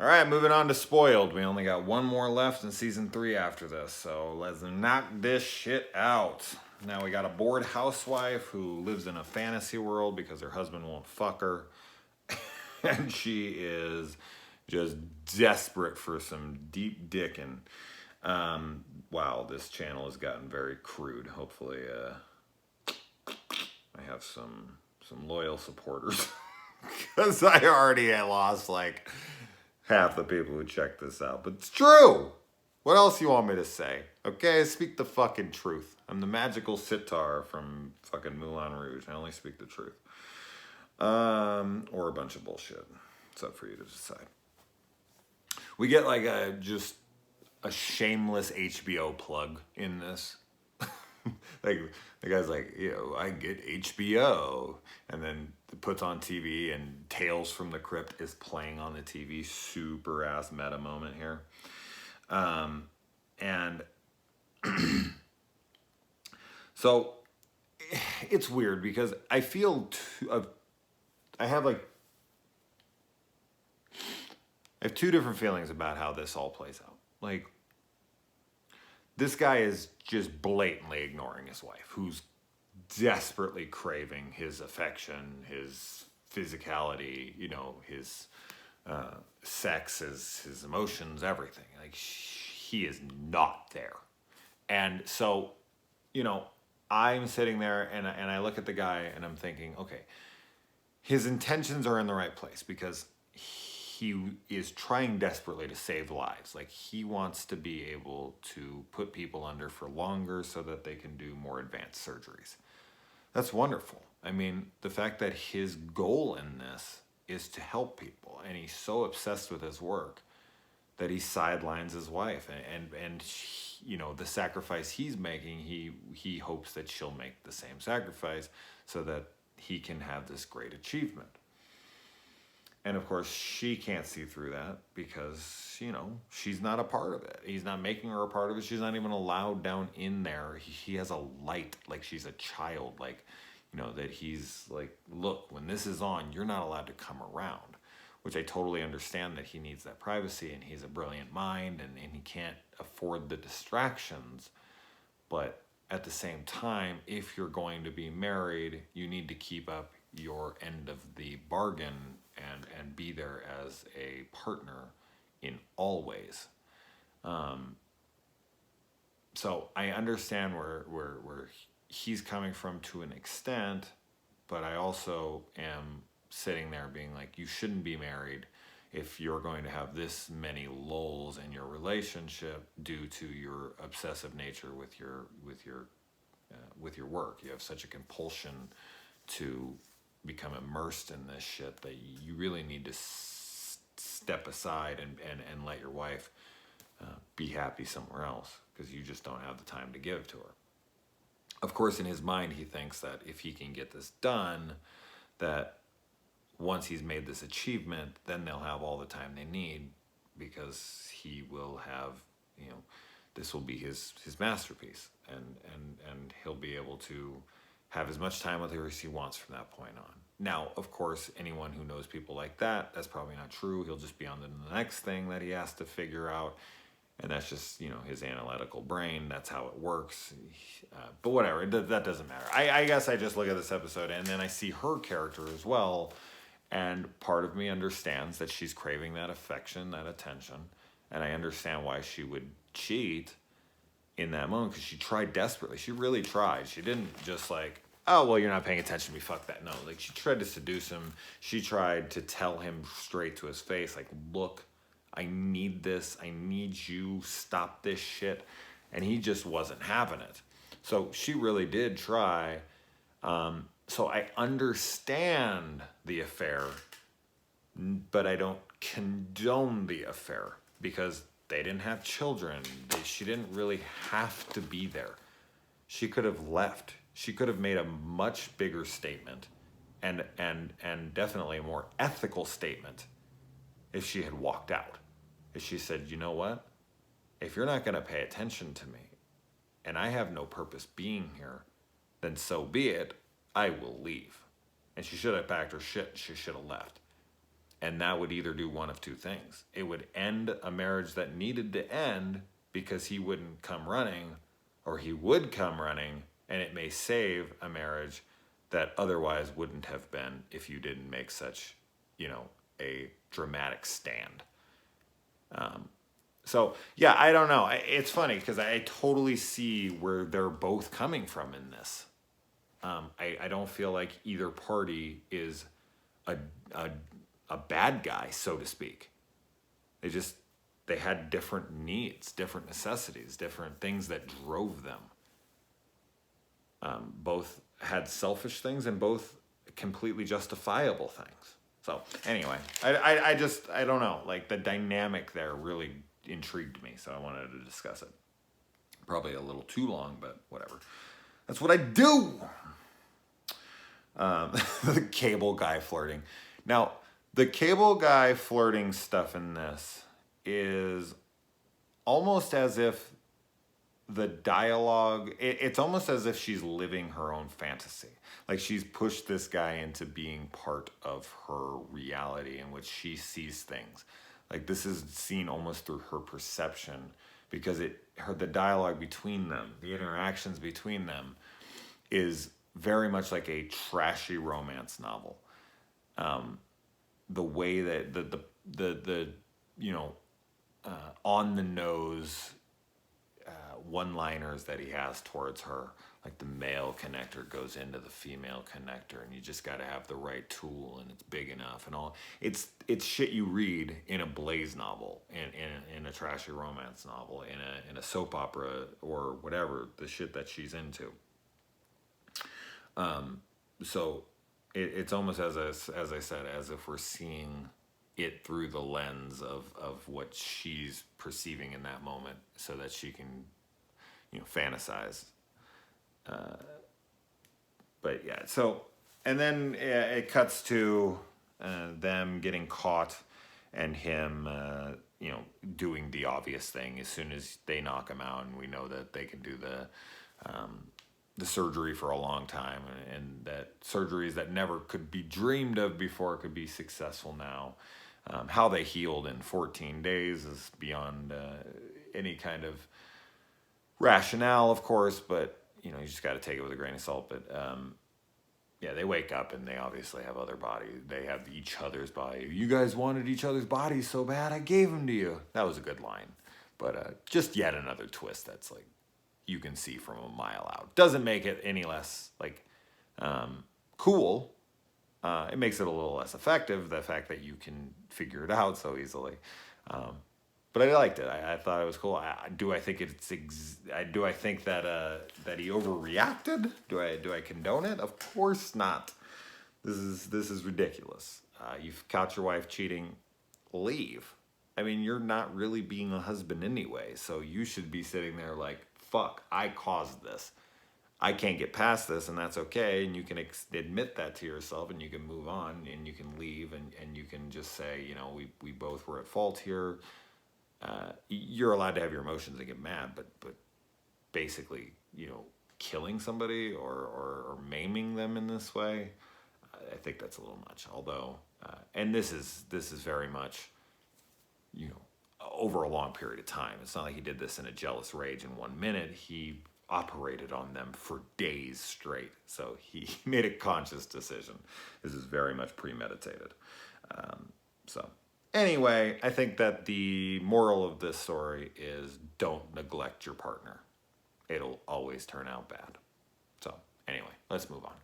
All right, moving on to Spoiled. We only got one more left in season 3 after this, so let's knock this shit out. Now we got a bored housewife who lives in a fantasy world because her husband won't fuck her. And she is just desperate for some deep dicking. Wow, this channel has gotten very crude. Hopefully, I have some loyal supporters. Because I already lost like half the people who check this out. But it's true. What else you want me to say? Okay, speak the fucking truth. I'm the magical sitar from fucking Moulin Rouge. I only speak the truth. Or a bunch of bullshit. It's up for you to decide. We get like just a shameless HBO plug in this. Like the guy's like, I get HBO, and then it puts on TV, and Tales from the Crypt is playing on the TV. Super ass meta moment here, and so it's weird because I feel I have two different feelings about how this all plays out. Like, this guy is just blatantly ignoring his wife, who's desperately craving his affection, his physicality, his sex, his emotions, everything. Like, he is not there. And so, I'm sitting there and I look at the guy and I'm thinking, okay, his intentions are in the right place because he is trying desperately to save lives. Like, he wants to be able to put people under for longer so that they can do more advanced surgeries. That's wonderful. I mean, the fact that his goal in this is to help people, and he's so obsessed with his work that he sidelines his wife, and the sacrifice he's making, he hopes that she'll make the same sacrifice so that he can have this great achievement. And of course, she can't see through that because, she's not a part of it. He's not making her a part of it. She's not even allowed down in there. He has a light like she's a child, like, that he's like, look, when this is on, you're not allowed to come around, which I totally understand that he needs that privacy and he's a brilliant mind and he can't afford the distractions. But at the same time, if you're going to be married, you need to keep up your end of the bargain and be there as a partner in all ways. So I understand where he's coming from to an extent, but I also am sitting there being like, you shouldn't be married if you're going to have this many lulls in your relationship due to your obsessive nature with your work. You have such a compulsion to become immersed in this shit that you really need to step aside and let your wife be happy somewhere else because you just don't have the time to give to her. Of course, in his mind, he thinks that if he can get this done, that once he's made this achievement, then they'll have all the time they need because he will have, this will be his masterpiece, and he'll be able to have as much time with her as he wants from that point on. Now, of course, anyone who knows people like that, that's probably not true. He'll just be on to the next thing that he has to figure out. And that's just, his analytical brain. That's how it works. But whatever, that doesn't matter. I guess I just look at this episode and then I see her character as well. And part of me understands that she's craving that affection, that attention. And I understand why she would cheat in that moment because she tried desperately. She really tried. She didn't just like, oh, well, you're not paying attention to me, fuck that. No, like, she tried to seduce him. She tried to tell him straight to his face, like, look, I need this. I need you. Stop this shit. And he just wasn't having it. So she really did try. So I understand the affair, but I don't condone the affair because they didn't have children. She didn't really have to be there. She could have left. She could have made a much bigger statement and definitely a more ethical statement if she had walked out. If she said, you know what? If you're not going to pay attention to me and I have no purpose being here, then so be it. I will leave. And she should have packed her shit. She should have left. And that would either do one of two things. It would end a marriage that needed to end because he wouldn't come running, or he would come running, and it may save a marriage that otherwise wouldn't have been if you didn't make such, a dramatic stand. So, yeah, I don't know. It's funny because I totally see where they're both coming from in this. I don't feel like either party is a, a, a bad guy, so to speak. They had different needs, different necessities, different things that drove them. Both had selfish things and both completely justifiable things. So anyway, I don't know. Like, the dynamic there really intrigued me, so I wanted to discuss it. Probably a little too long, but whatever. That's what I do. The cable guy flirting. Now, the cable guy flirting stuff in this is almost as if the dialogue, it's almost as if she's living her own fantasy. Like, she's pushed this guy into being part of her reality in which she sees things. Like, this is seen almost through her perception, because the dialogue between them, the interactions between them, is very much like a trashy romance novel. The way that the on the nose one-liners that he has towards her, like the male connector goes into the female connector, and you just got to have the right tool, and it's big enough, and all. It's shit you read in a Blaze novel, in a trashy romance novel, in a soap opera, or whatever the shit that she's into. So it's almost as I said, as if we're seeing it through the lens of what she's perceiving in that moment, so that she can, fantasize. But yeah, so, and then it cuts to them getting caught, and him, doing the obvious thing as soon as they knock him out, and we know that they can do the surgery for a long time, and that surgeries that never could be dreamed of before could be successful now. How they healed in 14 days is beyond any kind of rationale, of course, but you just got to take it with a grain of salt. But yeah, they wake up and they obviously have other bodies. They have each other's body. You guys wanted each other's bodies so bad, I gave them to you. That was a good line, but just yet another twist that's like, you can see from a mile out. Doesn't make it any less cool. It makes it a little less effective, the fact that you can figure it out so easily. But I liked it. I thought it was cool. Do I think that he overreacted? Do I condone it? Of course not. This is ridiculous. You've caught your wife cheating. Leave. I mean, you're not really being a husband anyway, so you should be sitting there like, fuck, I caused this. I can't get past this, and that's okay, and you can admit that to yourself, and you can move on, and you can leave, and you can just say, we both were at fault here. You're allowed to have your emotions and get mad, but basically, killing somebody or maiming them in this way, I think that's a little much. Although, and this is very much, over a long period of time. It's not like he did this in a jealous rage in 1 minute. He operated on them for days straight. So he made a conscious decision. This is very much premeditated. So anyway, I think that the moral of this story is don't neglect your partner. It'll always turn out bad. So anyway, let's move on.